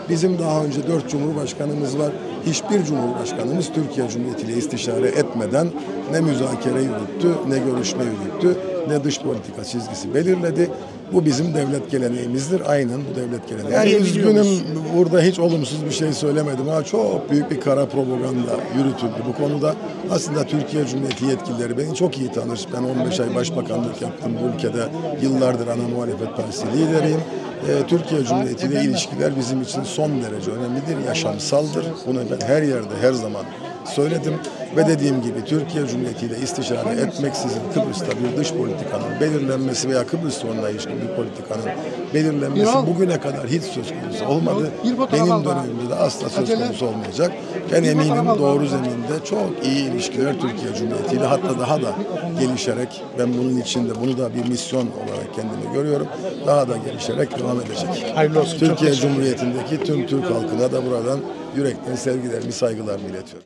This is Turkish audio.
Bizim daha önce 4 Cumhurbaşkanımız var. Hiçbir Cumhurbaşkanımız Türkiye Cumhuriyeti ile istişare etmeden ne müzakere yürüttü, ne görüşme yürüttü, ne dış politika çizgisi belirledi. Bu bizim devlet geleneğimizdir. Aynen bu devlet geleneği. Yani üzgünüm, burada hiç olumsuz bir şey söylemedim ama çok büyük bir kara propaganda yürütüldü bu konuda. Aslında Türkiye Cumhuriyeti yetkilileri beni çok iyi tanır. Ben 15 ay başbakanlık yaptım bu ülkede. Yıllardır ana muhalefet partisi lideriyim. Türkiye Cumhuriyeti ile ilişkiler bizim için son derece önemlidir, yaşamsaldır. Bunu ben her yerde, her zaman söyledim ve dediğim gibi Türkiye Cumhuriyeti ile istişare etmeksizin Kıbrıs'ta bir dış politikanın belirlenmesi veya Kıbrıs sorununa ilişkin bir politikanın belirlenmesi bugüne kadar hiç söz konusu olmadı. Benim dönemimde de asla söz konusu olmayacak. Ben eminim doğru zeminde çok iyi ilişkiler Türkiye Cumhuriyeti ile hatta daha da gelişerek, ben bunun içinde bunu da bir misyon olarak kendimi görüyorum, daha da gelişerek devam edecek. Hayırlı olsun. Türkiye Cumhuriyeti'ndeki tüm Türk halkına da buradan yürekten sevgilerimi, saygılarımı iletiyorum.